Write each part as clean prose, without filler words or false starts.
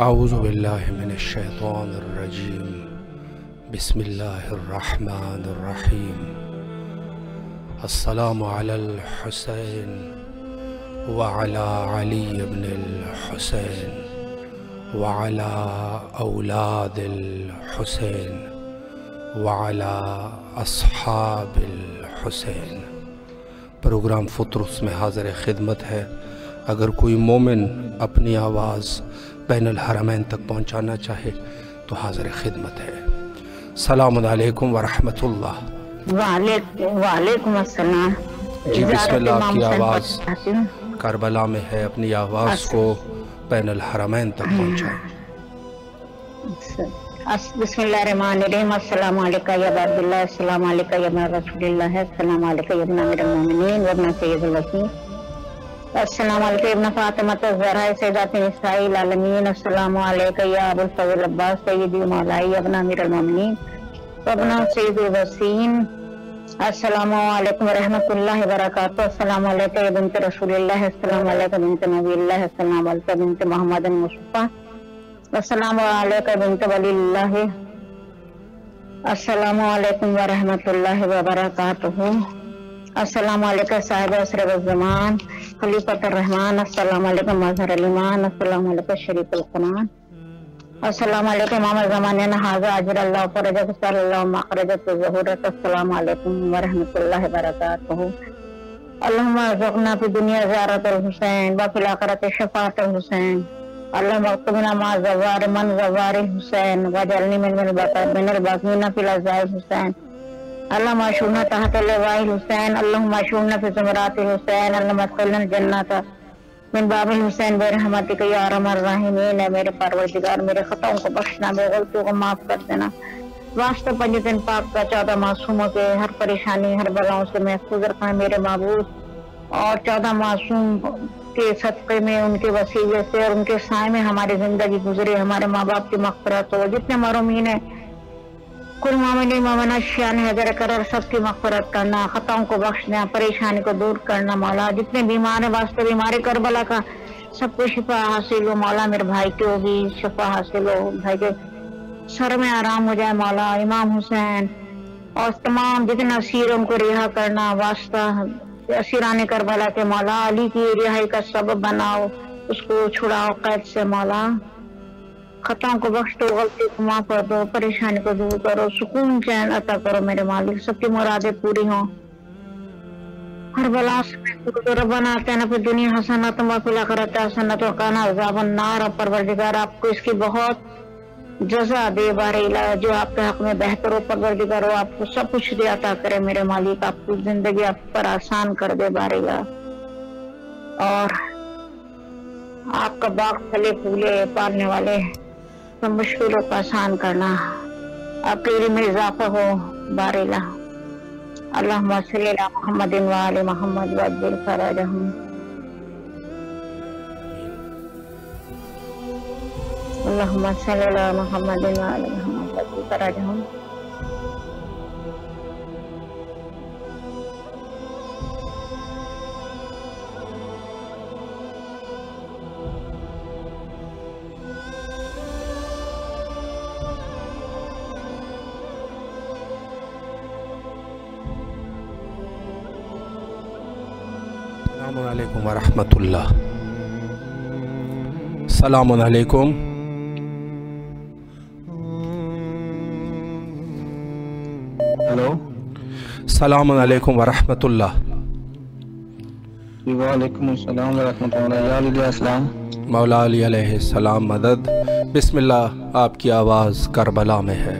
اعوذ باللہ من الشیطان الرجیم بسم اللہ الرحمن الرحیم السلام علی الحسین وعلی علی بن الحسین وعلی اولاد الحسین وعلی اصحاب الحسین۔ پروگرام فطرس میں حاضر خدمت ہے۔ اگر کوئی مومن اپنی آواز بین الحرمین تک پہنچانا چاہے تو حاضر خدمت ہے۔ السلام علیکم ورحمۃ اللہ۔ وعلیکم السلام۔ جی بسم اللہ، آپ کی آواز کربلا میں ہے، اپنی آواز کو بین الحرمین تک پہنچائیں۔ بسم اللہ الرحمن الرحیم۔ السلام علیکم یا عبد اللہ، السلام علیکم یا ابن رسول اللہ، السلام علیکم یا ابن امیر المومنین و ابن سید الوصیین، السلام علیکم ابن فاطمہ الزہرا سیدات نساء العالمین، السلام علیکم یا ابو الفضل عباس سیدی مولائی ابن امیر المومنین و ابن سید الوصیین، السلام علیکم ورحمۃ اللہ وبرکاتہ، السلام علیکم بنت رسول اللہ، السلام علیکم بنت نبی اللہ، السلام علیکم بنت محمد مصطفیٰ، السلام علیکم بنت ولی اللہ، السلام علیکم ورحمۃ اللہ وبرکاتہ، السلام علیکم صاحب عصر الزمان خلیفۃ الرحمن، السلام علیکم مظہر الایمان، السلام علیکم شریف القرآن، السلام علیکم امام زمانہ حاضر اجر اللہ فرجہ صلی اللہ مخرجۃ ظہورت، السلام علیکم ورحمۃ اللہ وبرکاتہ۔ اللہم ارزقنا فی الدنیا زیارت الحسین وفی الآخرۃ شفاعت الحسین، اللہم اکتبنا مع زوار من زوار الحسین واجعلنی من الباقین فی الازواج الحسین، اللہم اشورنا تحت لواء الحسین، اللہم اشورنا فی زمرات الحسین، اللہم ادخلنا الجنۃ من باب الحسین برحمتک یا ارحم الراحمین۔ اے میرے پروردگار، میرے خطاؤں کو بخشنا، میرے غلطیوں کو معاف کر دینا، واسطہ پنجتن پاک کا 14 معصوموں کے ہر پریشانی ہر بلاؤں سے محفوظ رکھنا میرے معبود، اور 14 معصوم کے صدقے میں ان کے وسیلے سے اور ان کے سائے میں ہماری زندگی گزرے، ہمارے ماں باپ کی مغفرت ہو، جتنے محرومین ہیں کل مومن مومنہ شان حیدر کرر سب کی مغفرت کرنا، خطاؤں کو بخشنا، پریشانی کو دور کرنا مولا، جتنے بیمار ہیں واسطے بیمار کربلا کا سب کو شفا حاصل ہو مولا، میرے بھائی کو بھی شفا حاصل ہو، بھائی کے سر میں آرام ہو جائے مولا، امام حسین اور تمام جتنے اسیروں کو رہا کرنا واسطہ اسیران کربلا کے مولا، علی کی رہائی کا سبب بناؤ، اس کو چھڑاؤ قید سے مولا، خطاؤں کو بخش دو، غلطی کو معاف کر دو، پریشانی کو دور کرو، سکون چین عطا کرو میرے مالک، سب کی مرادیں پوری ہوں، ہر بلا سے محفوظ کرو۔ ربنا آتنا فی الدنیا حسنۃ وفی الآخرۃ حسنۃ وقنا عذاب النار۔ اور پروردگار آپ کو اس کی بہت جزا دے بار الہ، جو آپ کے حق میں بہتر ہو، پروردگار ہو آپ کو سب کچھ دے عطا کرے میرے مالک، آپ کی زندگی آپ پر آسان کر دے بار الہ، اور آپ کا باغ پھلے پھولے پالنے والے سب مشکلوں کو آسان کرنا، آپ کے علم میں اضافہ ہو بار الہ۔ اللہم صلی علی محمد وآل محمد وعجل فرجہم، اللہم صلی علی محمد وآل محمد وعجل فرجہم۔ السلام علیکم ورحمۃ اللہ۔ السلام علیکم۔ ہلو، السلام علیکم ورحمۃ اللہ۔ وعلیکم السلام ورحمۃ اللہ۔ یا علیہ السلام۔ مولا علی علیہ السلام مدد۔ بسم اللہ، آپ کی آواز کربلا میں ہے۔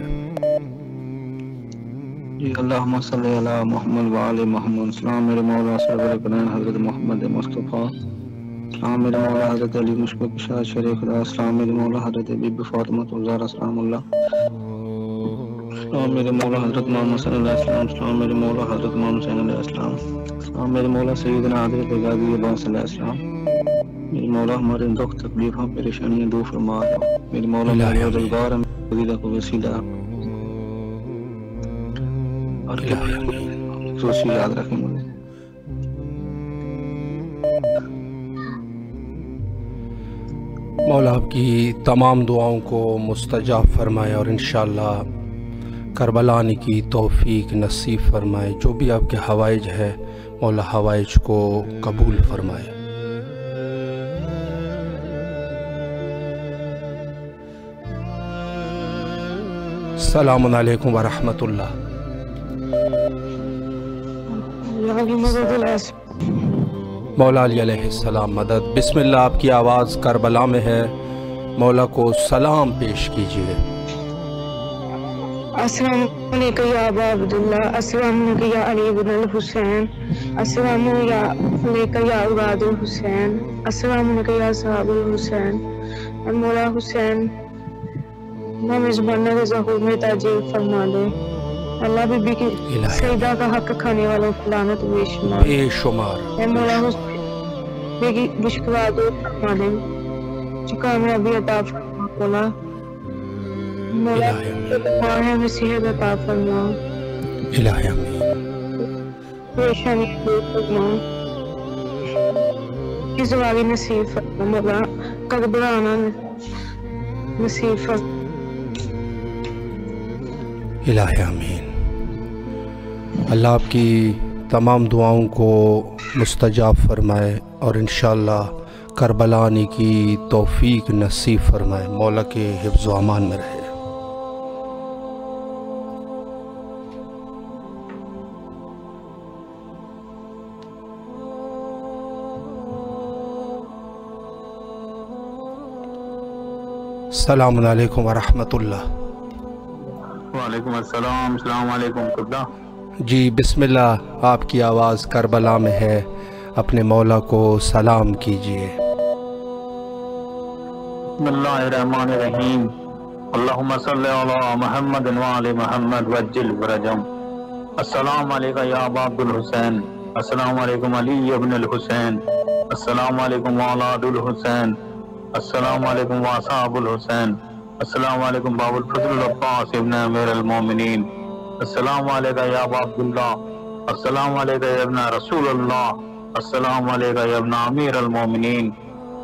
جی اللہم صلی علی محمد وآل محمد۔ السلام میرے مولا سرور کونین حضرت محمد مصطفیٰ، السلام میرے مولا حضرت علی مشفق شاہ شریف خدا، السلام میرے مولا حضرت بی بی فاطمہ الزہرا سلام اللہ، السلام میرے مولا حضرت محمد صلی اللہ علیہ وسلم، السلام میرے مولا حضرت محمد صلی اللہ علیہ وسلم، السلام میرے مولا سیدنا حضرت غازی عباس صلی اللہ علیہ وسلم، میرے مولا ہمارے دکھ تکلیفوں پریشانیاں دور فرما دو، میرے مولا ہمارے روزگار میں کو وسیلہ اور خصوصی یاد رکھیں مجھے۔ مولا آپ کی تمام دعاؤں کو مستجاب فرمائے اور انشاءاللہ کربلا آنے کی توفیق نصیب فرمائے۔ جو بھی آپ کے حوائج ہے مولا حوائج کو قبول فرمائے۔ السلام علیکم ورحمۃ اللہ۔ مولا علی علیہ السلام مدد۔ بسم اللہ، آپ کی آواز کربلا میں ہے، مولا کو سلام پیش کیجیے۔ السلام علیکم یا ابا عبداللہ، السلام علیکم یا علی بن الحسین، السلام علیکم یا اولاد الحسین، السلام علیکم یا صحاب الحسین۔ مولا حسین نام زمانہ کے ظہور میں تاجیل فرما دے۔ اللہ بی بی کی سیدہ کا حق کھانے والوں کی لعنت بے شمار۔ اے مولا حسین بی کی بشکوا دو فرما دے، جو کامیابی عطا فرما مولا۔ مولا ہے نصیحت عطا فرما، الہی آمین۔ پریشانی دور فرما، ازواجی نصیب فرما مولا، قربانہ نصیب فرما، الہی آمین۔ اللہ آپ کی تمام دعاؤں کو مستجاب فرمائے اور انشاءاللہ کربلا آنے کی توفیق نصیب فرمائے، مولا کے حفظ و امان میں رہے۔ السلام علیکم ورحمۃ اللہ۔ وعلیکم السلام، السلام علیکم قبلہ۔ جی بسم اللہ، آپ کی آواز کربلا میں ہے، اپنے مولا کو سلام کیجیے۔ بسم اللہ الرحمن الرحیم، اللہم صلی علی محمد وعلی محمد وجل ورجم۔ السلام علیکم یا ابا عبد الحسین، السلام علیکم علی ابن الحسین، السلام علیکم اولاد الحسین، السلام علیکم واصحاب الحسین، السلام علیکم باب الفضل العباس ابن امیر المومنین، السلام علیکم یا ابا عبداللہ، السلام علیکم یا ابن رسول اللہ، السلام علیکم یا ابن امیر المومنین،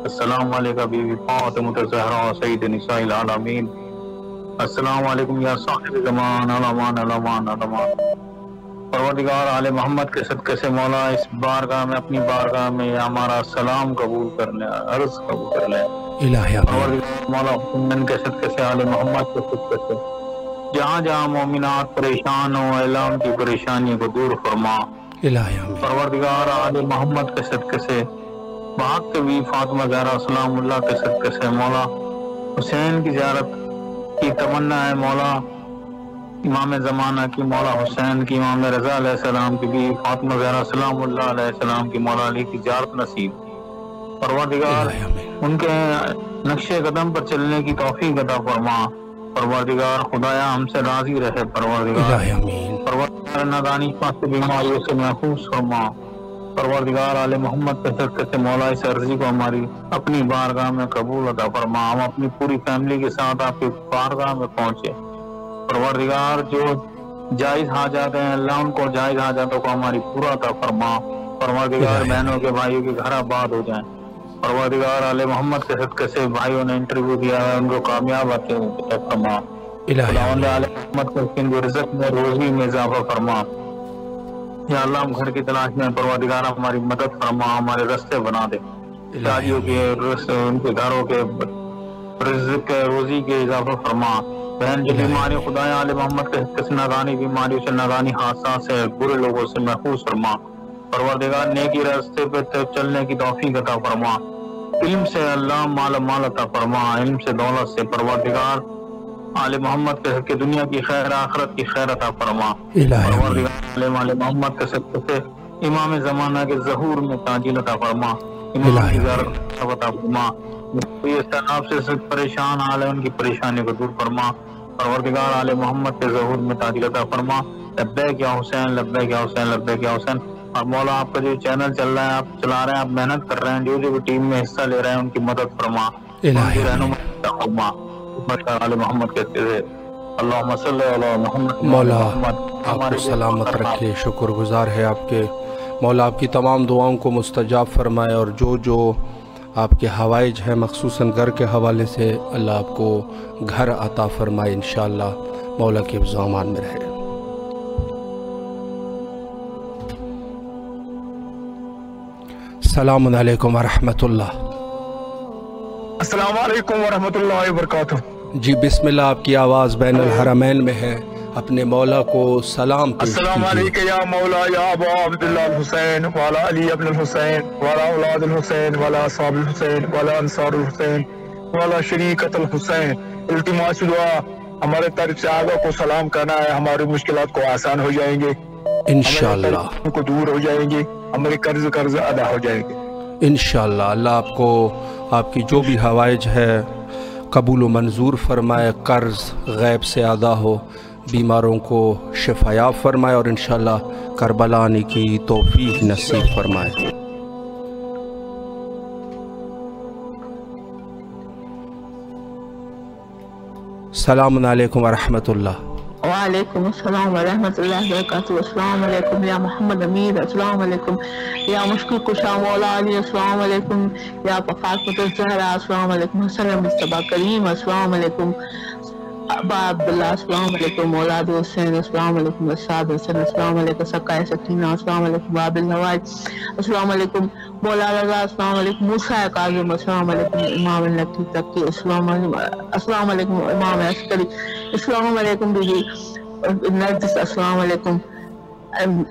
السلام علیکم بی بی فاطمہ الزہرا سید نساء العالمین، السلام علیکم یا صاحب زمان علمان علمان علمان۔ پروردگار آل محمد کے صدقے سے مولا اس بارگاہ میں، اپنی بارگاہ میں ہمارا سلام قبول کر لیں، عرض قبول کر لیں۔ الہی آمین۔ مولا حسین کے صدقے سے، آل محمد کے صدقے سے جہاں جہاں مومنات پریشان ہوں، اللہ ان کی پریشانی کو دور فرما۔ الہی آمین۔ پروردگار آل محمد کے صدقے سے، بحق بی فاطمہ زہرا سلام اللہ کے صدقے سے مولا حسین کی زیارت کی تمنا ہے، مولا امام زمانہ کی، مولا حسین کی، امام رضا علیہ السلام کی، بی فاطمہ زہرا سلام اللہ علیہ السلام کی، مولا علی کی زیارت نصیب۔ پروردگار ان کے نقش قدم پر چلنے کی توفیق عطا فرما۔ پروردگار خدایا ہم سے راضی رہے۔ پروردگار نادانی سے بیماریوں سے محفوظ فرما۔ پروردگار آل محمد کے صدقے سے مولا اس عرضی کو ہماری اپنی بارگاہ میں قبول عطا فرما۔ ہم اپنی پوری فیملی کے ساتھ آپ کی بارگاہ میں پہنچے۔ پروردگار جو جائز حاجات ہیں اللہ ان کو جائز حاجاتوں کو ہماری پورا عطا فرما۔ پروردگار بہنوں کے بھائیوں کے گھر آباد ہو جائیں۔ پروردگار آل محمد کے صدقے سے بھائیوں نے انٹرویو دیا ہے ان کو کامیاب عطا فرما۔ خداوند آل محمد کے رزق میں، روزی میں اضافہ فرما۔ یا اللہ ہم گھر کی تلاش میں، پروردگار ہماری مدد فرما، ہمارے راستے بنا دے۔ شادیوں کے ان کے گھروں کے رزق کے، روزی کے اضافہ فرما۔ بہن جو بیماری خدایا آل محمد کے صدقے سے ناگانی بیماریوں سے، ناگانی حادثات سے، برے لوگوں سے محفوظ فرما۔ پروردگار نیکی راستے پہ چلنے کی توفیق عطا فرما۔ علم سے اللہ مال مال عطا فرما، علم سے دولت سے۔ پروردگار آل محمد کے دنیا کی خیر، آخرت کی خیر عطا فرما۔ پروردگار آل محمد کے صدقے سے امام زمانہ کے ظہور میں تعجیل عطا فرما، امام کی زیارت عطا فرما۔ سناب سے پریشان حال ہے ان کی پریشانی کو دور فرما۔ پروردگار آل محمد کے ظہور میں تعجیل عطا فرما۔ لبیک یا حسین، لبیک یا حسین، لبیک یا حسین۔ اور مولا آپ کا جو چینل چل رہا ہے، آپ چلا رہے ہیں، آپ محنت کر رہے ہیں، جو بھی ٹیم میں حصہ لے رہے ہیں ان کی مدد فرما، ان کی رہنمائی فرما۔ آل محمد کہتے ہیں اللہم صلی علی محمد۔ مولا آپ کو سلامت رکھے، شکر گزار ہے آپ کے، مولا آپ کی تمام دعاؤں کو مستجاب فرمائے، اور جو آپ کے حوائج ہیں مخصوصاً گھر کے حوالے سے، اللہ آپ کو گھر عطا فرمائے انشاءاللہ، مولا کے حفظ و امان میں رہے۔ السلام علیکم ورحمۃ اللہ۔ السلام علیکم ورحمۃ اللہ وبرکاتہ۔ جی بسم اللہ، آپ کی آواز بین الحرمین میں ہے، اپنے مولا کو سلام پیش السلام کیجیے۔ علیکم یا مولا یا ابا عبداللہ الحسین والا علی ابن الحسین والا اولاد الحسین والا اصحاب الحسین والا انصار الحسین والا شریکت الحسین۔ التماس دعا، ہمارے طرف سے آگا کو سلام کرنا ہے، ہماری مشکلات کو آسان ہو جائیں گے انشاءاللہ ہمارے کو دور ہو جائیں گے، ہمارے قرض ادا ہو جائیں گے انشاءاللہ۔ اللہ آپ کو آپ کی جو بھی حوائج ہے قبول و منظور فرمائے، قرض غیب سے ادا ہو، بیماروں کو شفا یاب فرمائے، اور انشاءاللہ کربلا آنے کی توفیق نصیب فرمائے۔ السلام علیکم ورحمۃ اللہ۔ وعلیکم السلام ورحمۃ اللہ وبرکاتہ۔ السلام علیکم یا محمد امیر، السلام علیکم یا مشکل کشا مولا علی، السلام علیکم یا فاطمۃ الزہرا، السلام علیکم حسن مصطفیٰ کریم، السلام علیکم ابا عبداللہ، السلام علیکم اولاد حسین، السلام علیکم اسعد حسین، السلام علیکم سقائے سکینہ، السلام علیکم باب النواز، السلام علیکم مولا رضا، السلام علیکم موسیٰ کاظم، السلام علیکم امام النقی تقی، السلام علیکم امام عسکری، السلام علیکم بی بی نرجس، السلام علیکم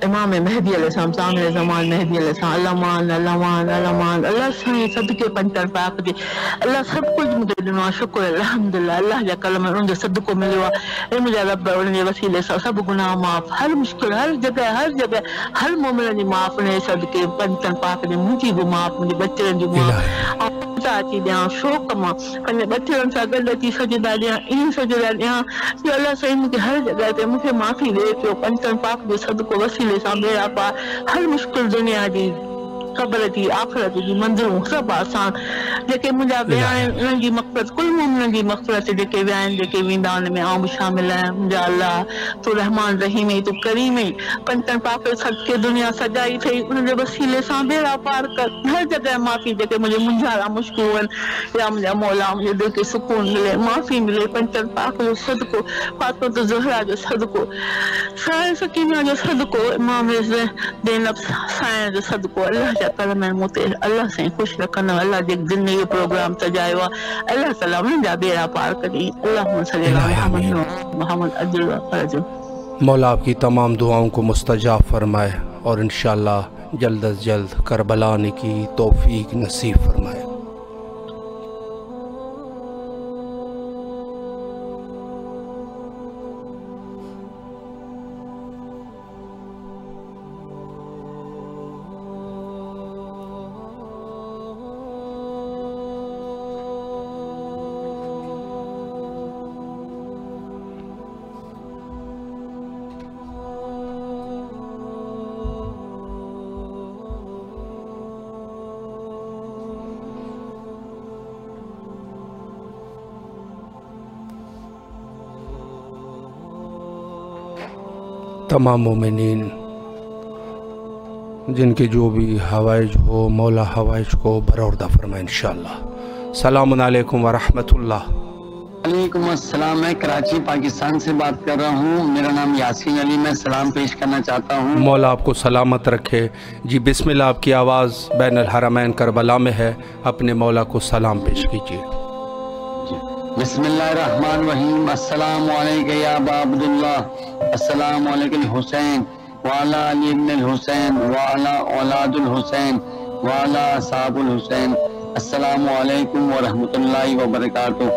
امام مہدی علیہ السلام، ثامن زمان مہدی علیہ السلام، اللہ مان اللہ مان اللہ مان، اللہ سائیں صدقے پنچر پاک دے، اللہ سب کچھ مجھے دنوا شکر الحمدللہ، اللہ جا کلمہ ان جو صدقوں ملوا، اے مجھے رب ان جے وسیلے سے سب گناہ معاف، ہر مشکل ہر جگہ ہر مومن جی معاف نے صدقے پنچر پاک دے، مجھے بھی معاف، مجھے بچے جو معاف اچھی دیا شوق ماں پنے بچن سا گل اچھی سجدہ دیا ان سجدہ دیا جو اللہ صحیح مجھے ہر جگہ تے مجھے معافی دے پھر پنچن پاک دے صدقو وسیلے سا میرا پا ہر مشکل دنیا دی قبر جی آخرت جی منزلوں سب آسان جیکے مجھا بیان ان جی مغفرت کل مومن جی مغفرت جیکے بیان جیکے ویندان میں آم شامل ہیں مجھا اللہ تو رحمان رحیم تو کریم پنچن پاک صدقے دنیا سجائی تھی ان جے وسیلے سا بیڑا پار کر ہر جگہ معافی جیکے مجھے منجھارا مشکول یا مجھا مولا مجھے دل کے سکون ملے معافی ملے پنچن پاک جو صدقو فاطمۃ زہرا جو صدقو سائیں سکینہ جو صدقو امام زینب سائیں جو صدقو اللہ جا کرم موتے اللہ سے خوش رکھنا اللہ جے دن میں یہ پروگرام سجائے اللہ تعالیٰ من جا بیڑا پار کری اللہم صلی اللہ محمد عبد فرج۔ مولا آپ کی تمام دعاؤں کو مستجاب فرمائے اور انشاءاللہ جلد از جلد کربلا آنے کی توفیق نصیب فرمائے۔ تمام مومنین جن کے جو بھی حوائج ہو مولا حوائج کو بروردہ فرمائے انشاءاللہ۔ السلام علیکم ورحمۃ اللہ۔ وعلیکم السلام، میں کراچی پاکستان سے بات کر رہا ہوں، میرا نام یاسین علی، میں سلام پیش کرنا چاہتا ہوں۔ مولا آپ کو سلامت رکھے۔ جی بسم اللہ، آپ کی آواز بین الحرمین کربلا میں ہے، اپنے مولا کو سلام پیش کیجیے۔ بسم اللہ الرحمن الرحیم، السلام علیکم یا ابا عبداللہ، السلام علیکم الحسین وعلا علی ابن الحسین وعلا اولاد الحسین وعلا اصحاب الحسین، السلام علیکم ورحمۃ اللہ وبرکاتہ۔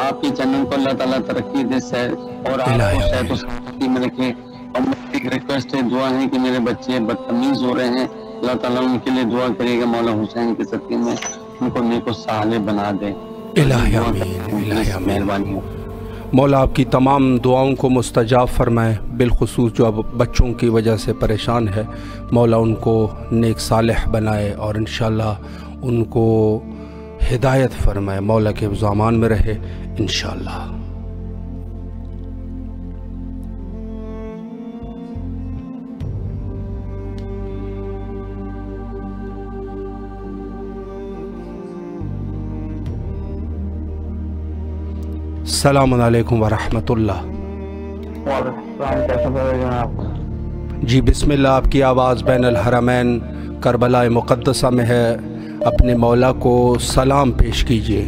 آپ کے چینل کو اللہ تعالیٰ ترقی دے اور آپ کو صحت و سلامتی میں رکھے، اور میری ایک ریکویسٹ ہے، دعا ہے کہ میرے بچے بدتمیز ہو رہے ہیں، اللہ تعالیٰ ان کے لیے دعا کرے گا مولا حسین کے صدقے میں ان کو نیک و صالح بنا دے۔ الہی آمین، الہی آمین۔ مولا آپ کی تمام دعاؤں کو مستجاب فرمائے، بالخصوص جو اب بچوں کی وجہ سے پریشان ہے، مولا ان کو نیک صالح بنائے اور انشاءاللہ ان کو ہدایت فرمائے، مولا کے حفظ و امان میں رہے انشاءاللہ۔ अस्सलामु अलैकुम वरहमतुल्लाह। जी बिस्मिल्लाह। आपकी आवाज़ बैन अल हरमैन करबला मुक़द्दसा में है, अपने मौला को सलाम पेश कीजिए।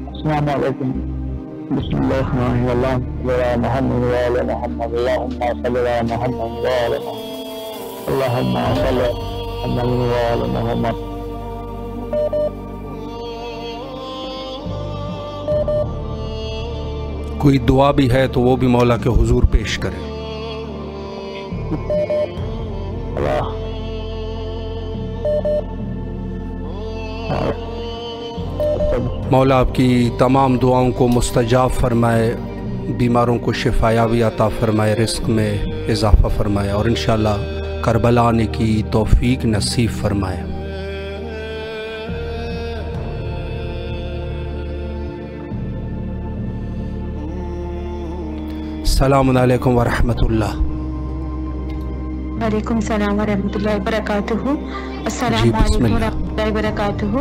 अस्सलामु अलैकुम। बिस्मिल्लाहिर्रहमानिर्रहीम। मोहम्मद व आले मोहम्मद। अल्लाहुम्मा सल्लि अला मोहम्मद व आले मोहम्मद। अल्लाहुम्मा सल्लि अला मोहम्मद व आले मोहम्मद। कोई दुआ भी है तो वो भी मौला के हुजूर पेश करें। मौला आपकी तमाम दुआओं को मुस्तजाब फरमाए, बीमारों को शिफायाबी अता फरमाए, रिस्क में इजाफ़ा फरमाए और इंशाअल्लाह करबला आने की तौफीक नसीब फरमाए। अस्सलामु अलैकुम वरहमतुल्लाह। वालेकुम सलाम वरहमतुल्लाहि वबरकातुहू। अस्सलामु अलैकुम वरहमतुल्लाहि वबरकातुहू।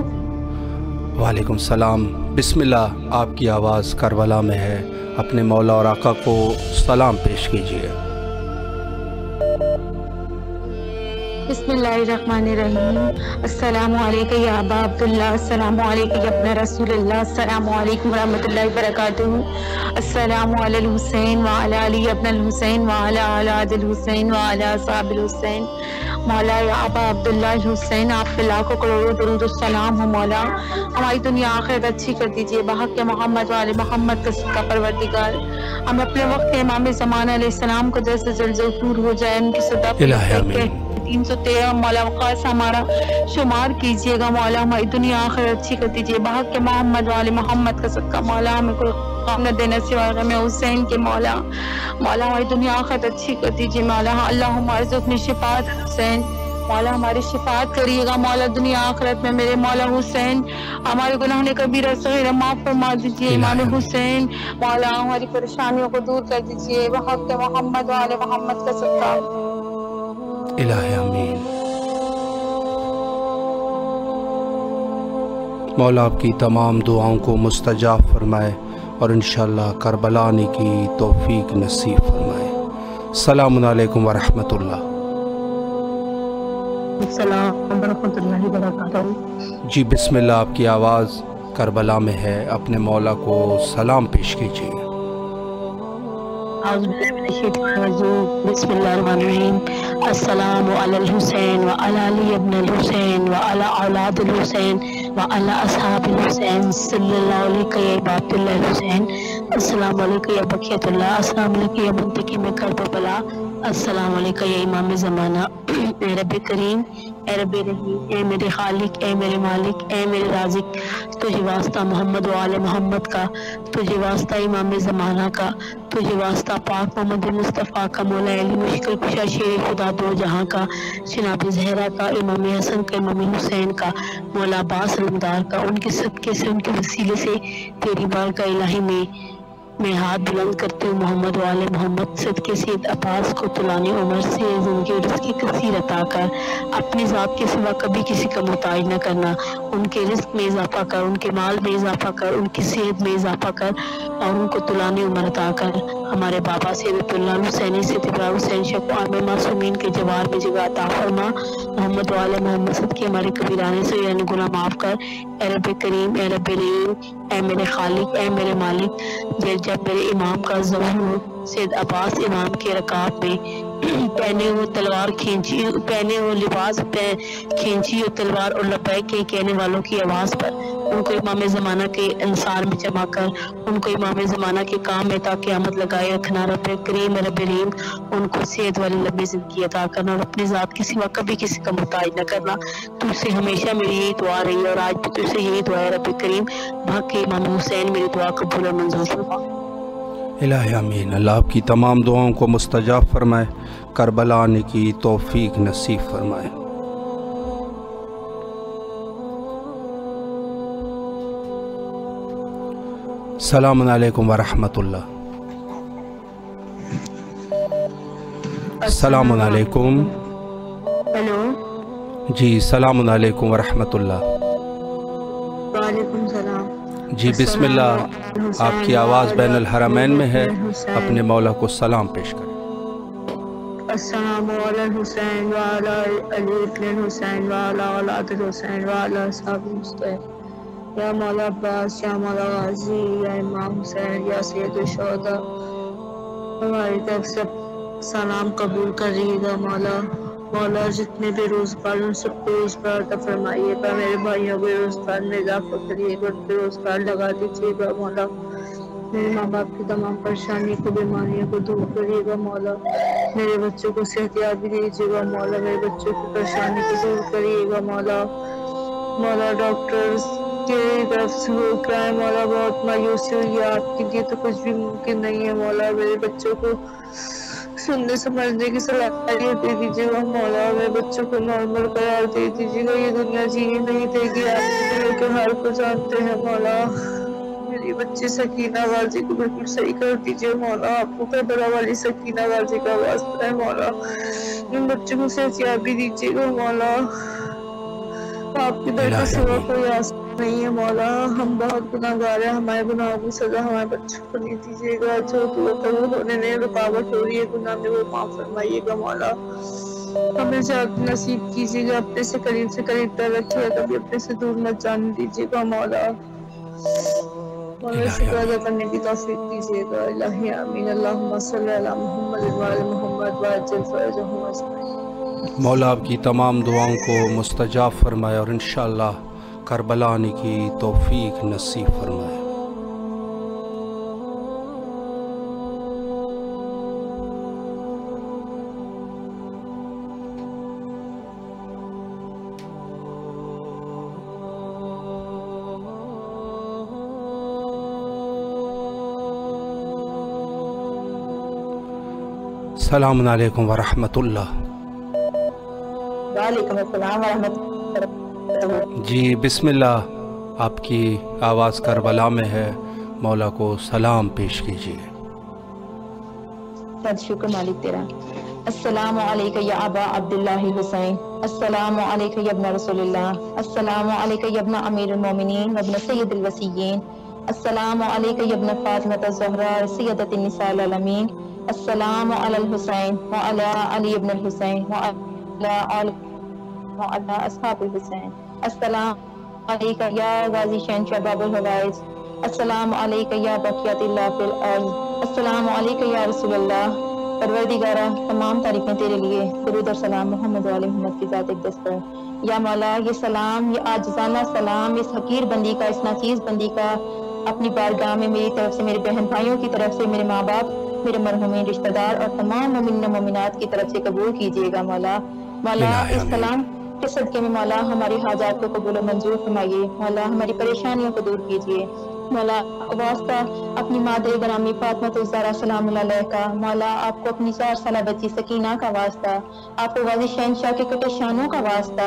वालेकुम सलाम। बिस्मिल्लाह। आपकी आवाज़ करबला में है, अपने मौला और आका को सलाम पेश कीजिए। बिस्मिल्लाहिर्रहमानिर्रहीम। अस्सलामु अलैका या अबा अब्दुल्लाह, अस्सलामु अलैका या इब्न रसूलल्लाह, अस्सलामु अलैकुम वरहमतुल्लाहि वबरकातुहू। अस्सलामु अलल हुसैन व अला अली इब्न हुसैन व अला औलादिल हुसैन व अला असहाबिल हुसैन। मौला या अबा अब्दुल्लाह हुसैन, आप पे लाखों करोड़ों दरूद और सलाम हो। मौला हमारी दुनिया आखिरत अच्छी कर दीजिए, बहक के मोहम्मद वाले मोहम्मद का सदका परवरदिगार। हम अपने वक्त के इमाम ज़माना अलैहिस्सलाम को जैसे जल्द दूर हो जाए, उनकी सदा 313 मौला वक़ास हमारा शुमार कीजिएगा। मौला हमारी दुनिया आखिरत अच्छी कर दीजिए, बहक के मोहम्मद वाले मोहम्मद का सदका। मौला हमें कोई काम न देना सिवाय हमें हुसैन के। मौला मौला हमारी दुनिया आखिरत अच्छी कर दीजिए। मौला अल्लाहुम्मा अर्ज़ुक़नी शिफ़ाअत हुसैन। मौला हमारी शिफात करिएगा। मौला दुनिया आखिरत में मेरे मौला हुसैन, हमारे गुनाह ने कबीरा सगीरा माफ फरमा दीजिए। इमाम हुसैन मौला हमारी परेशानियों को दूर कर दीजिए, वहक के मोहम्मद वाले मोहम्मद का सदका। इलाही आमीन। मौला आपकी तमाम दुआओं को मुस्तजाब फरमाए और इंशाअल्लाह करबला आने की तौफीक नसीब फरमाए। अस्सलामु अलैकुम वरहमतुल्लाह। जी बिस्मिल्लाह। आपकी आवाज़ करबला में है, अपने मौला को सलाम पेश कीजिए। बिस्मिल्लाहिर्रहमानिर्रहीम। अस्सलामु अलल हुसैन व अला अली इब्न हुसैन व अला औलादिल हुसैन व अला असहाबिल हुसैन सल्लल्लाहु अलैहि व अब्दुल्लाह हुसैन। अस्सलामु अलैकुम या बक़ियतुल्लाह, अस्सलामु अलैकुम या मुंतकिम करबला, अस्सलामु अलैकुम या इमाम ज़माना। ए रब करीम, ए रब रहीम, ए मेरे खालिक, ए मेरे मालिक, ए मेरे राज़िक, तुझे वास्ता मोहम्मद वाले मोहम्मद का, तुझे वास्ता इमाम ज़माना का, तुझे वास्ता पाक मोहम्मद मुस्तफ़ा का, मौला अली मुश्किल कुशा शेर खुदा दो जहाँ का, जनाब ज़हरा का, इमाम हसन का, इमाम हुसैन का, मौला अब्बास अलमदार का, उनके सदक़े से, उनके वसीले से तेरी बारगाह इलाही में मैं हाथ बुलंद करती हूँ। मोहम्मद वाले मोहम्मद सदके सैयद अब्बास को तुलाने उम्र से ज़िंदगी और रिज़्क़ कसीर अता कर, अपनी ज़ात के सिवा कभी किसी का मुताज न करना। उनके रिज़्क़ में इजाफ़ा कर, उनके माल में इजाफ़ा कर, उनकी सेहत में इजाफ़ा कर और उनको तुलाने उम्र अता कर। हमारे बाबा सैयदुल्लाह हुसैन सैयद इब्राहिम हुसैन शक आम मासूमीन के जवार में जगह अता फरमा। मोहम्मद वाले मोहम्मद सदके हमारे कबीराने से यानी गुनाह माफ़ कर। ए रब करीम, ए रब रहीम, ए मेरे खालिक, ए मेरे मालिक, जब मेरे इमाम का ज़हूर सैयद अब्बास इमाम के रकाब में पहने हुए तलवार खींची, पहने हुए लिबास खींची और तलवार और लबैक के कहने वालों की आवाज़ पर उनको इमाम ज़माना के अंसार में जमा कर, उनको इमाम ज़माना के काम में ताकि क़यामत लगाए रखना। रब करीम, रब रहीम, उनको सेहत वाली लंबी ज़िंदगी अता करना और अपनी ज़ात के सिवा कभी किसी का मुताज न करना। तुझसे हमेशा मेरी यही दुआ रही है और आज भी तुझसे यही दुआ है। रब करीम, भाग के इमाम हुसैन मेरी दुआ कबूल और मंजूर फरमा। इलाही आमीन। अल्लाह आपकी तमाम दुआओं को मुस्तजाब फरमाए, करबला आने की तौफीक नसीब फरमाए। सलाम अलैकुम वरहमतुल्लाह। सलाम अलैकुम। हेलो जी सलाम अलैकुम वरहमतुल्लाह। वालेकुम वालेकुम सलाम। जी बिस्मिल्लाह, आपकी आवाज़ बैन अल-हरमैन में है, अपने मौला को सलाम पेश करें। अस्सलामु अला हुसैन व अला अली इब्न हुसैन व अला औलाद हुसैन व अला असहाब हुसैन। या मौला अब्बास, या मौला गाजी, या इमाम हुसैन, या सैयद शुहदा, हमारी तरफ से सलाम कबूल करिएगा मौला। मौला जितने भी रोज़गार उन सबको रोज़गार अता फरमाइएगा। मेरे भाइयों को रोज़गार में इजाफा करिएगा, उन पे रोज़गार लगा दीजिएगा मौला। मेरे माँ बाप की तमाम परेशानी को, बीमारियों को दूर करिएगा मौला। मेरे बच्चों को सेहतियाबी दीजिएगा मौला। मेरे बच्चों की परेशानी को दूर करिएगा मौला। मौला डॉक्टर्स के तरफ से हो क्या है मौला, बहुत मायूसी हुई है, आपके लिए तो कुछ भी मुमकिन नहीं है मौला। मेरे बच्चों को सुनने समझने की सलाहियत दे दीजिएगा मौला। मेरे बच्चों को नॉर्मल करार दे दीजिएगा, ये दुनिया जीने नहीं देगी, आप दिल के हाल को जानते हैं मौला। मेरी बच्ची सकीना गाजी को बिल्कुल सही कर दीजिए मौला। आपको करबला वाली सकीना गाजी का वास्ता है मौला। इन बच्चों को सेहतियाबी दीजिएगा मौला। आपके दर के सिवा कोई आस नहीं है मौला। हम बहुत गुनाहगार हैं, हमारे गुनाहों की सजा हमारे बच्चों को नहीं दीजिएगा। जो कबूल होने में रुकावट हो रही है गुनाह में, वो माफ फरमाइएगा मौला। हमें जात नसीब कीजिएगा, अपने से करीब तर रखिएगा, कभी अपने से दूर मत जाने दीजिएगा मौला। मौला शुक्र अदा करने की तौफीक दीजिएगा। इलाही आमीन। अल्लाहुम्मा सल्ली अला मुहम्मद व अला मुहम्मद व अज्जिल फरजहुम अजमईन। मौला आपकी तमाम दुआओं को मुस्तजाब फरमाए और इंशाअल्लाह करबला आने की तौफीक नसीब फरमाए। अस्सलामु अलैकुम व रहमतुल्लाह। वालेकुम अस्सलाम व रहमतुल्लाह। जी बिस्मिल्लाह, आपकी आवाज़ करबला में है, मौला को सलाम पेश कीजिए। बहुत शुक्र मालिक तेरा। अस्सलामु अलैका या अबा अब्दुल्लाह हुसैन, अस्सलामु अलैका या इब्न रसूलुल्लाह, अस्सलामु अलैका या इब्न अमीरुल मोमिनीन व इब्न सय्यिदिल वसीय्यीन, अस्सलामु अलैका या इब्न फातिमा ज़हरा सय्यदतुन निसाइल आलमीन, अस्सलामु अलल हुसैन व अला अली इब्न हुसैन व अला अस्हाबुल हुसैन, अस्सलामु अलैका या गाजी शहंशाह बाबुल हवाइज, अस्सलामु अलैका या बकियतुल्लाह फिल अर्ज़, अस्सलामु अलैका या रसूलल्लाह। परवरदिगारा, तमाम तारीफें तेरे लिए, दुरूद और सलाम मोहम्मद वाले मोहम्मद की ज़ात अक़दस पर। या मौला, ये सलाम, ये आजिज़ाना सलाम इस हकीर बंदी का, इस नाचीज़ बंदी का अपनी बारगाह में मेरी तरफ से, मेरे बहन भाइयों की तरफ से, मेरे माँ बाप, मेरे मरहूमीन रिश्तेदार और तमाम मोमिन मोमिनात की तरफ से कबूल कीजिएगा मौला। मौला, इस सलाम के सदके में मौला हमारी हाजात को कबूल और मंजूर फरमाइए। मौला, हमारी परेशानियों को दूर कीजिए। मौला, वास्ता अपनी मादरे ग्रामी फातिमा ज़हरा सलामुल्लाह अलैहा का, मौला आपको अपनी 4 साल बच्ची सकीना का वास्ता, आपको गाजी शहंशाह के कटे शानों का वास्ता,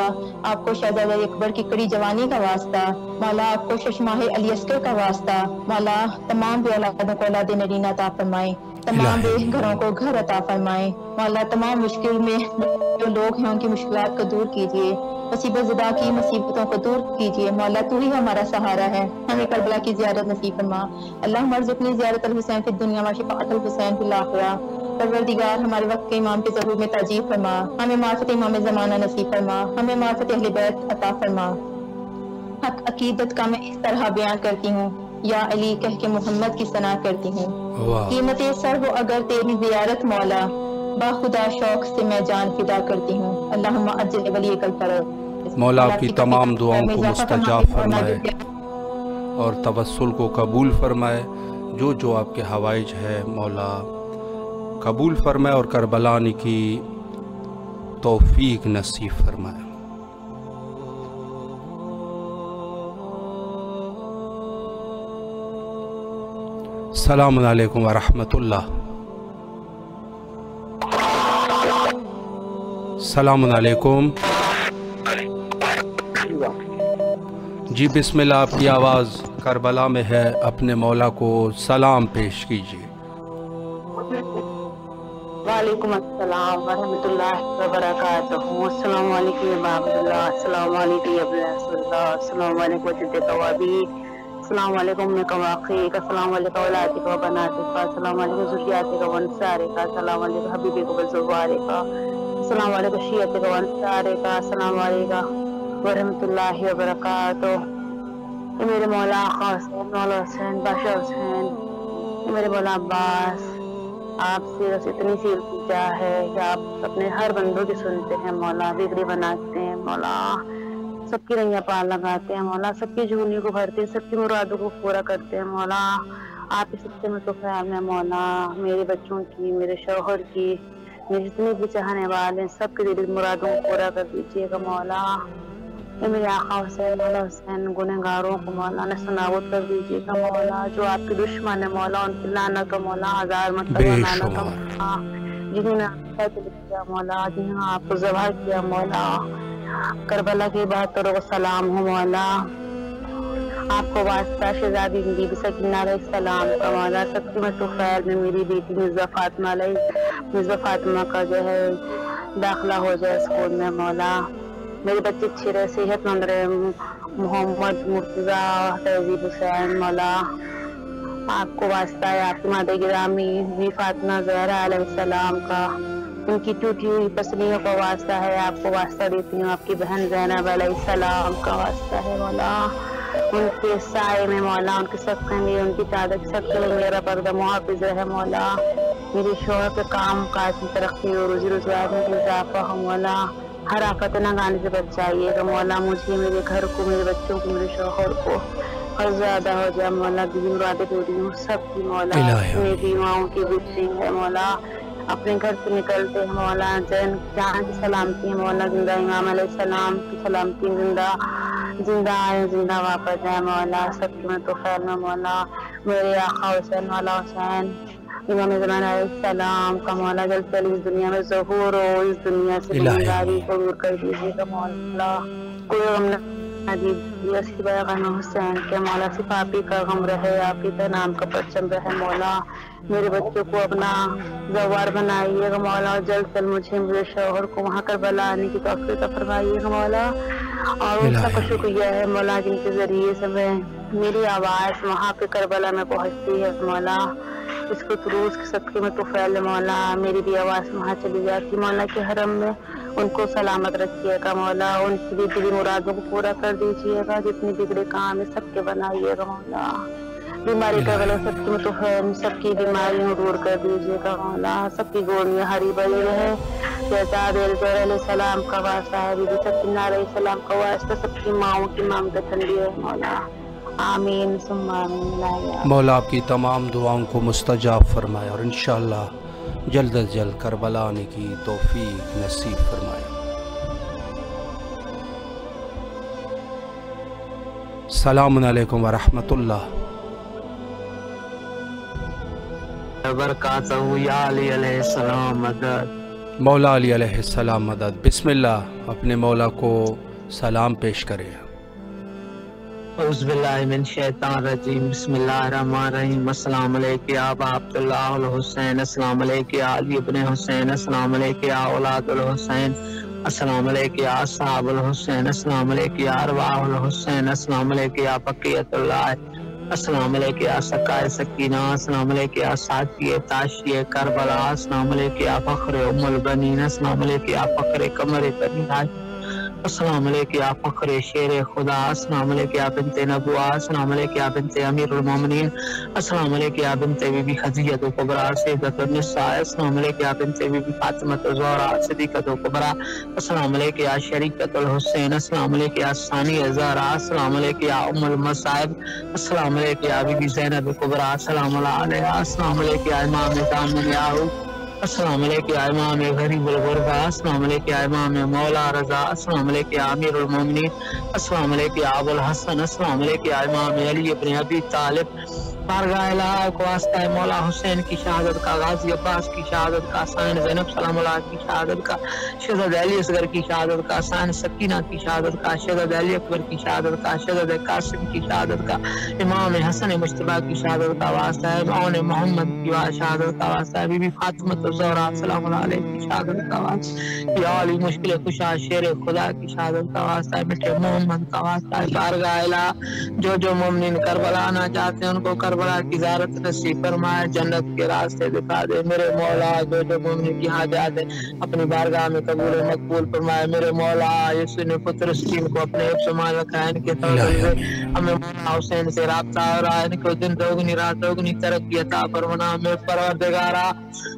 आपको शहजादा अकबर की कड़ी जवानी का वास्ता, मौला आपको शशमाह अली अस्कर का वास्ता। मौला, तमाम बे औलादों को औलाद नरीना अता फरमाए, तमाम बे घरों को घर अता फरमाए। मौला, तमाम मुश्किल में जो लोग हैं उनकी मुश्किलात को दूर कीजिए, मुसीबत ज़दा की मुसीबतों को दूर कीजिए। मौला, तू ही हमारा सहारा है, हमें करबला की ज़ियारत नसीब फरमा। अल्लाह मर्ज़ुक़नी ज़ियारत अल हुसैन फिद दुनिया व शिफ़ाअत अल हुसैन फिल आखिरा। परवरदिगार, हमारे वक्त के इमाम के ज़हूर में ताजीब फरमा, हमें मार्फत इमाम ज़माना नसीब फरमा, हमें मार्फत अहले बैत अता फरमा। हक अकीदत का मैं इस तरह बयान करती हूँ, या अली कह के मोहम्मद की सना करती हूँ। कीमते सर हो अगर तेरी ज़ियारत मौला, बाखुदा शौक से मैं जान फिदा करती हूँ। अल्लाहुम्मा अज्जिल वलियकल फरज। मौला आपकी तमाम दुआओं को मुस्तजाब फरमाए और तवस्सुल को कबूल फरमाए। जो जो आपके हवाइज है मौला कबूल फरमाए और करबला आने की तौफीक नसीब फरमाए। अस्सलामु अलैकुम व रहमतुल्लाह। अस्सलामु अलैकुम। जी बिस्मिल्लाह, आपकी आवाज़ करबला में है, अपने मौला को सलाम पेश कीजिए। वालेकुम अस्सलाम वरहमतुल्लाहि वबरकातुहू। अस्सलाम वालेकुम या अब्दुल्लाह, अस्सलाम वालेकुम या रसूलुल्लाह, अस्सलाम वालेकुम जिद्दे कवाबी, अस्सलाम वालेकुम में कवाखीक, अस्सलाम वालेकुम औलादिक व बनातिक, अस्सलाम वालेकुम ज़ुर्रियातिक व अंसारिक, अस्सलाम वालेकुम हबीबिक व ज़ुवारिक, अस्सलाम वालेकुम शियतिक व अंसारिक, अस्सलाम वालेकुम वरहमतुल्लाहि वबरकातुहू। ये मेरे मौला आका हुसैन, मौला हुसैन, बादशाह हुसैन, ये मेरे मौला अब्बास, आपसे बस इतनी सी इल्तिजा है कि आप अपने हर बंदों की सुनते हैं मौला, बिगड़ी बनाते हैं मौला, सबकी नैया पार लगाते हैं मौला, सबकी झूनियों को भरते हैं, सबकी मुरादों को पूरा करते हैं मौला। आप ही सबसे में तो ख्याल में मौला, मेरे बच्चों की, मेरे शौहर की, मेरे जितने भी चाहने वाले हैं सबके दिल मुरादों को पूरा कर दीजिएगा मौला। ये मेरे आका हुसैन, मौला हुसैन, गुनहगारों को मौला नस्तानाबूद कर दीजिएगा मौला। जो आपके दुश्मन है मौला, उनकी लानत हो मौला, हजार मरतबा लानत हो मौला। जिन्होंने किया मौला, जिन्होंने आपको ज़बह किया मौला, करबला के 72 को सलाम हो मौला। आपको वास्ता शहज़ादी बीबी सकीना अलैहिस्सलाम का मौला, सबकी मतुफ़ैल में मेरी बेटी मिर्ज़ा फातिमा का जो है दाखिला हो जाए स्कूल में मौला। मेरे बच्चे अच्छे रहे, सेहतमंद रहे, मोहम्मद मुर्तज़ा तहज़ीब हुसैन मौला। आपको वास्ता है आपकी माता गिरामी भी फातिमा ज़हरा अलैहिस्सलाम का, उनकी टूटी हुई पसलियों का वास्ता है, आपको वास्ता देती हूँ। आपकी बहन ज़ैनब अलैहिस्सलाम का वास्ता है मौला, उनके साए में मौला, उनके सदक़े में, उनकी चादर के सदक़े में मेरा पर्दा मुहाफ़िज़ रहे मौला। मेरे शौहर के काम काज में तरक्की और रोज़ी रोज़गार में इजाफ़ा हो मौला। हर आफत नागाने से बचाइएगा मौला, मुझे, मेरे घर को, मेरे बच्चों को, मेरे शौहर को, और ज़्यादा हो जाए मौला। दीन मुरादें पूरी हूँ सबकी मौला, मेरी दुआओं की बुशिंग है मौला। अपने घर से निकलते हैं मौला, जहाँ की सलामती है मौला, जिंदा इमाम अलैहिस्सलाम की सलामती, जिंदा आए जिंदा वापस जाए मौला, सबकी में तो खैर में मौला। मेरे आका हुसैन, मौला हुसैन, इमाम ज़मान अलैहिस्सलाम का मौला, जल्द से जल्द इस दुनिया में ज़हूर हो, इस दुनिया से गुनाहगारी को दूर कर दीजिएगा मौला। कोई गम न दीजिए सिवाय गम हुसैन के मौला, सिर्फ आप ही का गम रहे, आप ही का नाम का परचम रहे मौला। मेरे बच्चों को अपना ज़वार बनाइएगा मौला, और जल्द से मुझे, मेरे शौहर को वहाँ करबला आने की तौफीक फरमाइएगा मौला। और उसका शुक्रिया है मौला जिनके जरिए से मेरी आवाज़ वहाँ पे करबला में पहुँचती है मौला। इसको तुरूस के सदक़े में तो फैल मौला, मेरी भी आवाज़ वहाँ चली जाती मौला के हरम में। उनको सलामत रखिएगा मौला, उनकी भी दिली मुरादों को पूरा कर दीजिएगा, जितने बिगड़े काम है सबके बनाइएगा मौला। बीमारी का वाला सबकी में तो सबकी बीमारियों दूर कर दीजिएगा मौला, सबकी गोलियाँ हरी भरी रहे। सलाम का वास्ता है, बीबी सकीना अलैहिस्सलाम का वास्ता, सबकी माओं की मांग ठंडी है मौला। आमीन सुम्मा आमीन। मौला आपकी तमाम दुआओं को मुस्तजाब फरमाए और इंशाअल्लाह जल्द अज जल्द करबला आने की तौफीक नसीब फरमाए। सलामुन अलैकुम व रहमतुल्लाह बरकातहू या अली अलैहिस्सलाम मदद। मौला अली अलैहिस्सलाम मदद। बिस्मिल्लाह, अपने मौला को सलाम पेश करें। औज़ुबिल्लाहिमिनश्शैतानिर्रजीम, बिस्मिल्लाहिर्रहमानिर्रहीम। अस्सलाम अलैकुम या अबा अब्दुल्लाह अल हुसैन, अस्सलाम अलैकुम या अली इब्न हुसैन, अस्सलाम अलैकुम या औलादुल हुसैन, अस्सलाम अलैकुम या असहाबुल हुसैन, अस्सलाम अलैकुम या अरवाहुल हुसैन, अस्सलाम अलैकुम या बक़ियतुल्लाह, अस्सलाम अलैकुम या सकाए सकीना, अस्सलाम अलैकुम या साकिए ताशिए करबला, अस्सलाम अलैकुम या फ़ख्र उम्मुल बनीन, अस्सलाम अलैकुम या फ़ख्र कमर तनीहा, अस्सलाम अलैकुम या फ़ख्र शेर खुदा, अस्सलाम अलैकुम या बिन्ते नबुआ, अस्सलाम अलैकुम या बिन्ते अमीरुल मोमिनीन, अस्सलाम अलैकुम या बिन्ते बीबी खदीजतुल कुबरा सय्यदतुन निसा, अस्सलाम अलैकुम या बिन्ते बीबी फातिमतुज़ ज़हरा सिद्दीक़तुल कुबरा, अस्सलाम अलैकुम या शरीकतुल हुसैन, अस्सलाम अलैकुम या सानिया ज़हरा, अस्सलाम अलैकुम या उम्मुल मसाइब, अस्सलाम अलैकुम या बीबी ज़ैनब कुबरा सलाम अलैहा, अस्सलाम अलैकुम या इमाम दामन याहू, अस्सलाम अलैकुम या इमाम गरीबुल गुरबा, अस्सलाम अलैकुम या इमाम मौला रज़ा, अस्सलाम अलैकुम या अमीरुल मोमिनीन, अस्सलाम अलैकुम या अबुल हसन, अस्सलाम अलैकुम या इमाम अली इब्न अबी तालिब। बारगाह को वास्ता है मौला हुसैन की शहादत का, गाजी अब्बास की शहादत का, साइन ज़ैनब सलामुल्लाह की शहादत का, शहज़ाद अली असगर की शहादत का, साइन सकीना की शहादत का, शहज़ाद अली अकबर की शहादत का, शहज़ाद कासिम की शहादत का, इमाम हसन मुश्तबा की शहादत का वास्ता है, मौन मोहम्मद की शहादत का वास्ता है, बीबी फातिमा ज़हरा सलाम अलैहि शहादत का वास्ता या अली मुश्किल कुशा शेर खुदा की शहादत का वास्ता बेटे मोहम्मद का वास्ता बारगाह इला जो मोमिन करबला आना चाहते हैं उनको करबला की ज़ियारत नसीब फरमाए, जन्नत के रास्ते दिखा दे मेरे मौला। जो मोमिन की हाजात है अपनी बारगाह में कबूल मकबूल फरमाए मेरे मौला। यीशु ने पुत्र स्कीम को अपने समान रखा है, इनके हमें हुसैन से राब्ता हो रहा है, इनको दिन दोगुनी रात दोगुनी तरक्की अता फरमाना। मेरे परवरदिगारा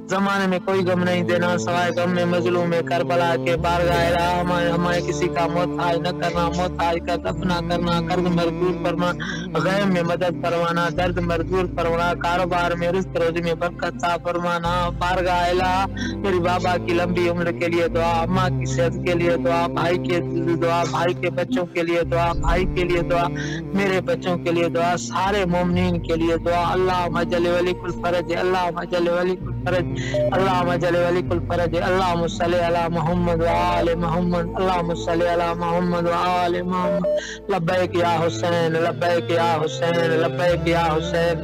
ज़माने में कोई गम नहीं देना सवाए गम में मजलूम में करबला के बारगाह हमें किसी का मोहताज न करना, मोहताज का दफना करना, कर्ज मजबूर फरमा, गैम में मदद फरमाना, दर्द मजबूर फरमाना, कारोबार में रिज़्क़ रोज़ी में बरकत अता फरमाना। बारगाह इला मेरी बाबा की लंबी उम्र के लिए दुआ, अम्मा की सेहत के लिए दुआ, भाई के दुआ, भाई के बच्चों के लिए दुआ, भाई के लिए दुआ, मेरे बच्चों के लिए दुआ, सारे मोमिनीन के लिए दुआ। अल्लाह मजल वली कुल फरज, अल्लाह मजल वली कुल फरज, अल्लाह मजल वली कुल फरज। अल्लाहुम्मा सल्ली अला मुहम्मद व आले मुहम्मद, अल्लाहुम्मा सल्ली अला मुहम्मद व आले मुहम्मद। लब्बैक या हुसैन, लब्बैक या हुसैन, लब्बैक या हुसैन,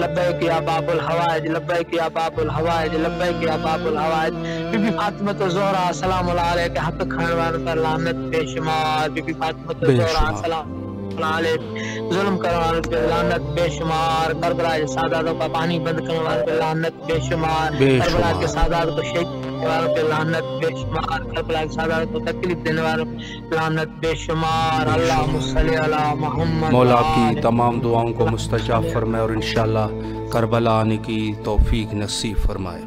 लब्बैक या बाबुल हवाइज, लब्बैक या बाबुल हवाइज, लब्बैक या बाबुल हवाइज। बीबी फातिमा ज़हरा सलाम अलैहा के हक खाने वालों पर लानत बेशुमार, बीबी फातिमा ज़हरा सलाम जुल्म करने वालों पे लानत बेशुमार, करबला के सादातों का पानी बंद करने वालों पे लानत बेशुमार, करबला के सादात को शहीद करने वालों पे लानत बेशुमार, करबला के सादात को तकलीफ देने वालों पे लानत बेशुमार। अल्लाहुम्मा सल्ली अला मुहम्मद। मौला आपकी तमाम दुआओं को मुस्तजाब फरमाए और इंशाअल्लाह करबला आने की तौफीक नसीब फरमाए।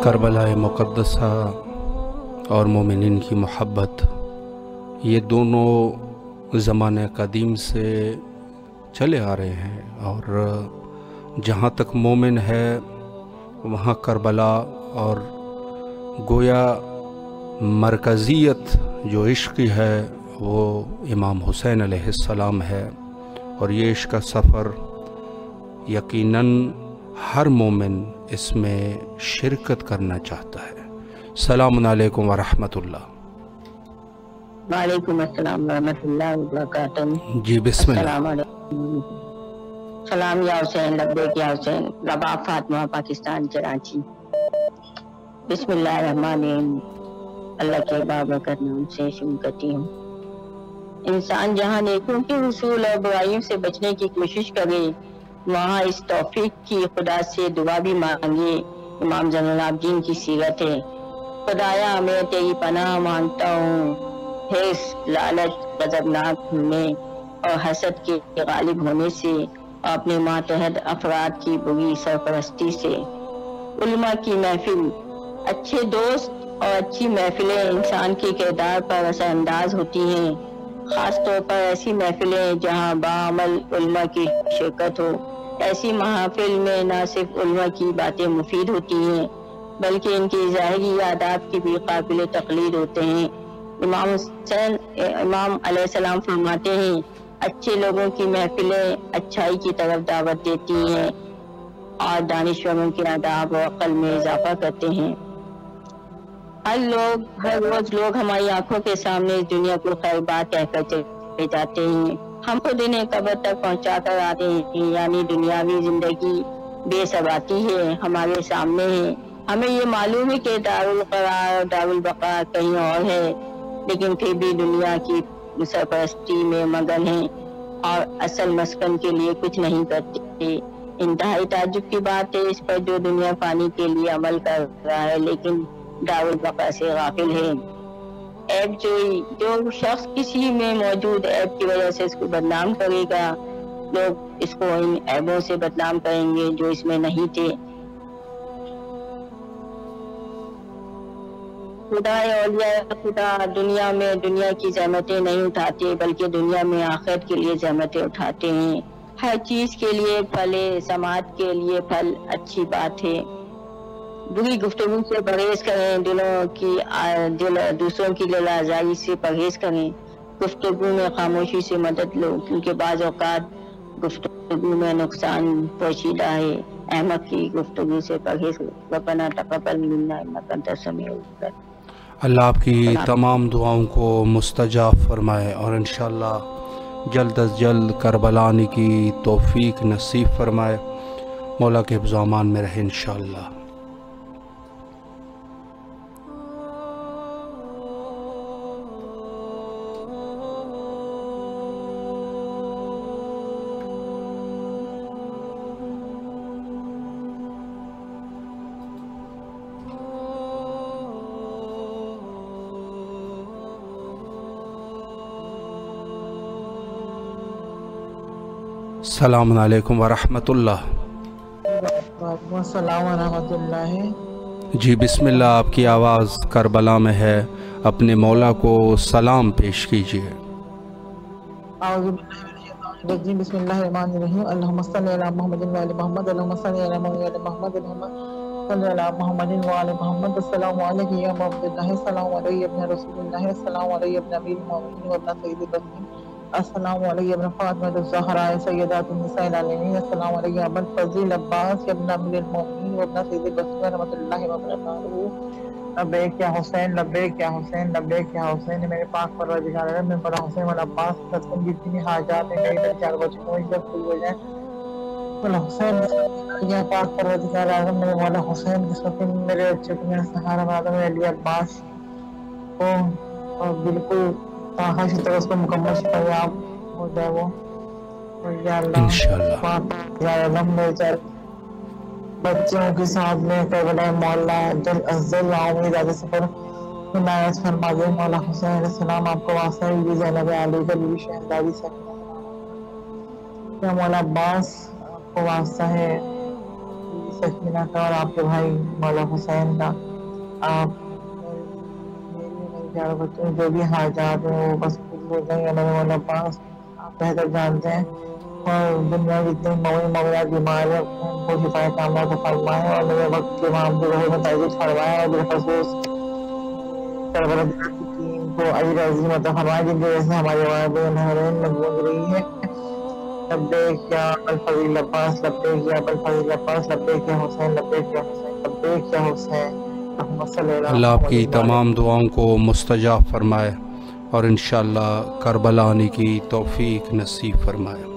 करबलाए मुक़द्दसा और मोमिनीन की मोहब्बत, ये दोनों ज़माने कदीम से चले आ रहे हैं और जहाँ तक मोमिन है वहाँ करबला और गोया मरकज़ियत जो इश्क़ है वो इमाम हुसैन अलैहिस्सलाम है। और ये इश्क़ का सफ़र यकीनन हर मोमिन इसमें शिरकत करना चाहता है। सलामुन अलैकुम व रहमतुल्लाह। वालेकुम अस्सलाम व रहमतुल्लाहि व बरकातहू। जी बिस्मिल्लाह। अस्सलाम वालेकुम। सलाम या हुसैन, लब्बैक या हुसैन, रबाब फातिमा, पाकिस्तान, कराची। बिस्मिल्लाहिर्रहमानिर्रहीम। अल्लाह के बाबरकत नाम से शुरू करती हूँ। इंसान जहाँ नेकों के हुसूल और बुराइयों से बचने की कोशिश करे वहाँ इस तौफीक की खुदा से दुआ भी मांगे। इमाम ज़ैनुल आबिदीन की सीरत है। खुदाया मैं तेरी पनाह मांगता हूँ हिर्स, लालच, गज़बनाक होने और हसद के गालिब होने से और अपने मातहत अफराद की बुरी सरपरस्ती से। उलमा की महफिल, अच्छे दोस्त और अच्छी महफिलें इंसान के किरदार पर असरअंदाज होती हैं। खास तौर पर ऐसी महफिलें जहाँ बाअमल उलमा की शिरकत हो। ऐसी महफिल में न सिर्फ उलमा की बातें मुफीद होती हैं बल्कि इनके ज़ाहिरी आदाब की भी काबिल तक़लीद होते हैं। इमाम अलैहिस्सलाम फरमाते हैं अच्छे लोगों की महफिलें अच्छाई की तरफ दावत देती हैं और दानिशवरों के आदाब और अक़ल में इजाफा करते हैं। हर रोज लोग हमारी आंखों के सामने इस दुनिया को खैर बात कहकर चले जाते हैं। हम खुद इन्हें कब्र तक पहुंचा कर आते हैं, यानी दुनियावी जिंदगी बेसबाती है, हमारे सामने है। हमें ये मालूम है कि दारुल करार, दारुल बका कहीं और है, लेकिन फिर भी दुनिया की सरपरस्ती में मगन है और असल मस्कन के लिए कुछ नहीं करते। इंतहाई ताज्जुब की बात है इस पर जो दुनिया पानी के लिए अमल कर रहा है लेकिन दारुल बका से गाफिल है। عیب جو شخص کسی میں موجود عیب کی وجہ سے اس کو بدنام کرے گا، لوگ اس کو ان عیبوں سے بدنام کریں گے جو اس میں نہیں تھے۔ خدا اولیاء خدا دنیا کی زحمتیں نہیں اٹھاتے، بلکہ دنیا میں آخرت کے لیے زحمتیں اٹھاتے ہیں۔ ہر چیز کے لیے پھل ہے، سماعت کے لیے پھل اچھی بات ہے۔ بری گفتگو سے پرہیز کریں، دوسروں کی دل آزاری سے پرہیز کریں، گفتگو میں خاموشی سے مدد لو، کیونکہ بعض اوقات گفتگو میں نقصان پوشیدہ ہے۔ احمد کی گفتگو سے پرہیز ربنا تقبل منا انک انت السمیع العلیم۔ اللہ آپ کی تمام دعاؤں کو مستجاب فرمائے اور انشاءاللہ جلد از جلد کربلا آنے کی توفیق نصیب فرمائے۔ مولا کے حفظ و امان میں رہے انشاءاللہ۔ السلام علیکم ورحمۃ اللہ۔ وعلیکم السلام ورحمۃ اللہ۔ جی بسم اللہ، آپ کی آواز کربلا میں ہے، اپنے مولا کو سلام پیش کیجیے۔ اعوذ باللہ من الشیطان الرجیم، بسم اللہ الرحمن الرحیم۔ اللہم صلی علی محمد و علی محمد، اللہم صلی علی محمد و علی محمد، اللہم صلی علی محمد و علی محمد۔ السلام علیکم یا ابا عبداللہ، السلام علیکم ابن رسول اللہ، السلام علیکم ابن امیر المؤمنین و ابن سید البشرین، السلام علیکم ابن فاطمہ الزہراء سیدات النساء العالمین، السلام علیکم ابن الفضل عباس ابن امیر المؤمنین و ابن سید البشرین رحمۃ اللہ وبرکاتہ۔ لبیک یا حسین، لبیک یا حسین، لبیک یا حسین۔ میرے پاک پروردگار ہے، میں بڑا حسین والا عباس لطفاً جتنی حاجات ہیں میری چار بچوں کو جب پوری ہو جائیں مولا حسین یا پاک پروردگار اعظم میرے مولا حسین کی سفر میرے چکنے سہارا آدم علی عباس کو اور بالکل تاخیر سے طرح اس کو مکمل شفایاب ہو جائے وہ، اور یا اللہ یا اللہ میرے چار بچوں کے ساتھ میں کربلا مولا جل ازل امید آدھے سفر عنایت فرما دے۔ مولا حسین علیہ السلام آپ کو واسطہ ہے، بی زینب علی کا بی شہزادی سے یا مولا عباس آپ کو واسطہ ہے بی سکینہ کا اور آپ کے بھائی مولا حسین کا۔ آپ میرے بچوں جو بھی حاجات ہیں وہ بس پوری ہو جائیں۔ اللہ مولا عباس آپ بہتر جانتے ہیں، اور دنیا کی جتنے مولا بیمار ہیں ان کو شفا کاملہ کو فرمائے، اور میرے وقت کے وہاں جو ہے متعلق فرمائے، اور بالخصوص کربلا کی ٹیم کو اجر عظیم عطا فرمائے جن کی وجہ سے ہماری آواز نہرین میں گونج رہی ہے۔ لبیک یا ابوالفضل عباس، لبیک یا ابوالفضل عباس، لبیک یا حسین، لبیک یا حسین، لبیک یا حسین۔ اللہ آپ کی تمام دعاؤں کو مستجاب فرمائے اور انشاءاللہ کربلا آنے کی توفیق نصیب فرمائے۔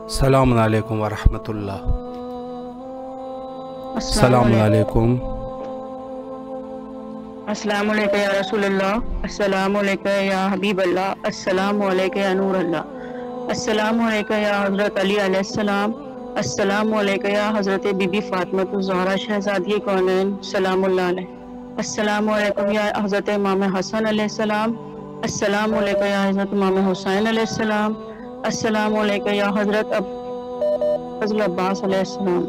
السلام علیکم ورحمۃ اللہ۔ السلام علیکم۔ السلام علیکم یا رسول اللہ، السلام علیکم یا حبیب اللہ، السلام علیکم یا نور اللہ، السلام علیکم یا حضرت علی علیہ السلام، السلام علیکم یا حضرت بی بی فاطمہ الزہرا شہزادی کونین سلام اللہ علیہ، السلام علیکم یا حضرت امام حسن علیہ السلام، السلام علیکم یا حضرت امام حسین علیہ السلام، السلام علیکم یا حضرت فضل عباس علیہ السلام،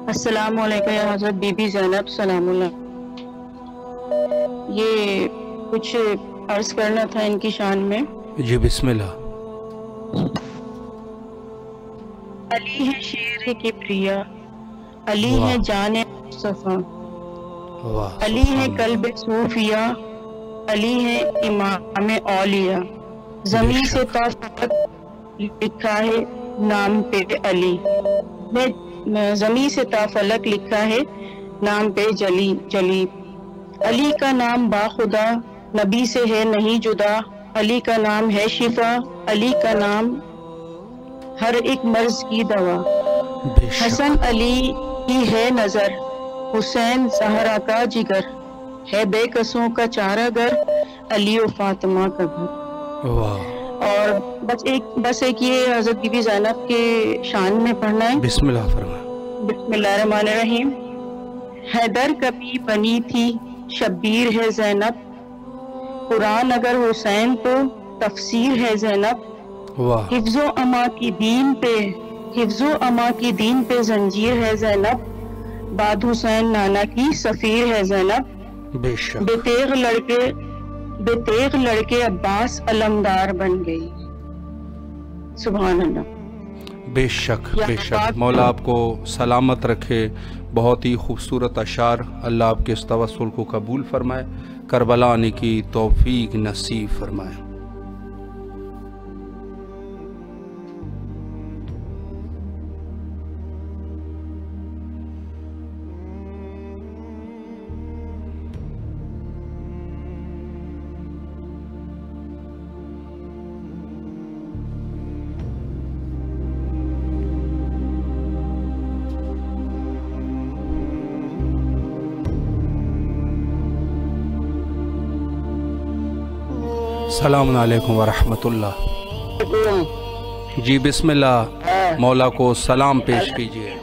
السلام علیکم یا حضرت بی بی زینب سلام اللہ۔ یہ کچھ عرض کرنا تھا ان کی شان میں۔ جی بسم اللہ۔ علی ہے شیر کبریا، علی ہے جان مصطفیٰ، علی ہے قلب صوفیہ، علی ہے امام اولیاء، زمین سے تا فلک لکھا ہے نام پہ علی، زمین سے تا فلک لکھا ہے نام پہ جلی جلی، علی کا نام با خدا نبی سے ہے نہیں جدا، علی کا نام ہے شفا، علی کا نام ہر ایک مرض کی دوا، حسن علی کی ہے نظر، حسین زہرا کا جگر، ہے بے کسوں کا چارہ گر، علی و فاطمہ کا گھر۔ اور بس ایک یہ حضرت بی بی زینب کے شان میں پڑھنا ہے۔ بسم اللہ فرمائیں۔ بسم اللہ الرحمن الرحیم۔ حیدر کبھی بنی تھی شبیر ہے زینب، قرآن اگر حسین تو تفسیر ہے زینب، حفظ و اما کی دین پہ زنجیر ہے زینب، بعد حسین نانا کی سفیر ہے زینب، بے تیغ لڑکے عباس علمدار بن گئی۔ سبحان اللہ۔ بے شک بے شک، مولا آپ کو سلامت رکھے۔ بہت ہی خوبصورت اشعار، اللہ آپ کے اس توسل کو قبول فرمائے، کربلا آنے کی توفیق نصیب فرمائے۔ السلام علیکم ورحمۃ اللہ۔ جی بسم اللہ، مولا کو سلام پیش کیجئے۔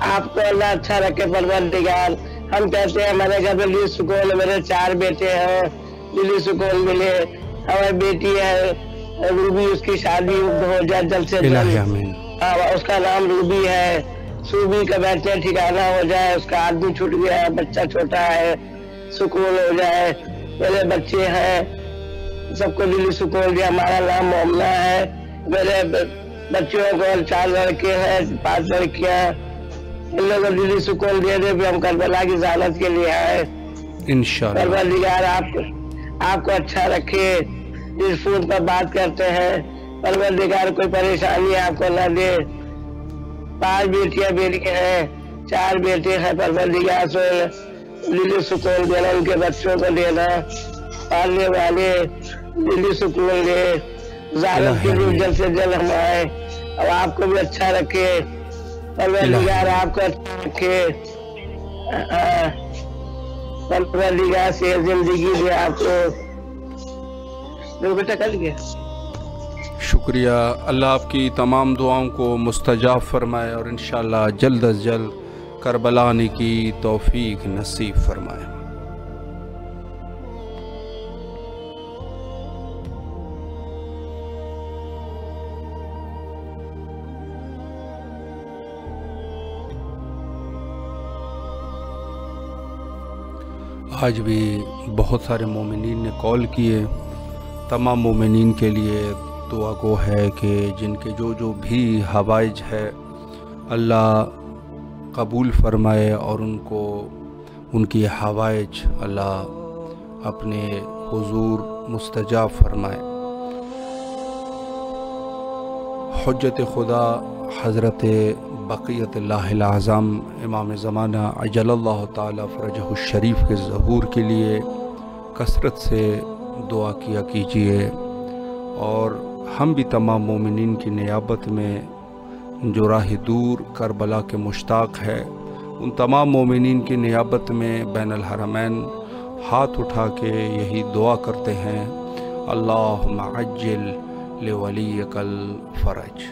آپ کو اللہ اچھا رکھے پروردگار۔ ہم کہتے ہیں ہمارے گھر میں دلی سکون، میرے 4 بیٹے ہیں، دلی سکون ملے۔ ہماری بیٹی ہے روبی، اس کی شادی ہو جائے جلد سے جلد، اس کا نام روبی ہے۔ صوبی کا بیٹھنے ٹھکانہ ہو جائے، اس کا آدمی چھوٹ گیا ہے، بچہ چھوٹا ہے، سکون ہو جائے۔ میرے بچے ہیں، سب کو دلی سکون دیا۔ ہمارا نام مومنہ ہے۔ میرے بچوں کو 4 لڑکے ہیں، 5 لڑکیاں، ان لوگوں کو دلی سکون دے دے۔ ہم کربلا کی زیارت کے لیے آئے انشاءاللہ۔ پروردگار آپ کو اچھا رکھے۔ جس فون پر بات کرتے ہیں پروردگار کوئی پریشانی آپ کو نہ دے۔ 5 بیٹیاں بیٹیاں ہیں، 4 بیٹے ہیں، پروردگار سے دلی سکون دینا، ان کے بچوں کو دینا، پالنے والے دلی سکون دے۔ زیارت کے لیے جلد سے جلد ہم آئے، اور آپ کو بھی اچھا رکھے پروردگار، آپ کو اچھا رکھے، پروردگار سے زندگی دے آپ کو۔ بیٹا کر گیا۔ شکریہ، اللہ آپ کی تمام دعاؤں کو مستجاب فرمائے، اور انشاءاللہ جلد از جلد کربلا آنے کی توفیق نصیب فرمائے۔ آج بھی بہت سارے مومنین نے کال کیے۔ تمام مومنین کے لیے دعا گو ہے کہ جن کے جو بھی حوائج ہے اللہ قبول فرمائے، اور ان کی حوائج اللہ اپنے حضور مستجاب فرمائے۔ حجت خدا حضرت بقیت اللہ الاعظم امام زمانہ عجل اللہ تعالی فرجہ الشریف کے ظہور کے لیے کثرت سے دعا کیا کیجیے، اور ہم بھی تمام مومنین کی نیابت میں جو راہ دور کربلا کے مشتاق ہے، ان تمام مومنین کی نیابت میں بین الحرمین ہاتھ اٹھا کے یہی دعا کرتے ہیں، اللہم عجل لولیک الفرج۔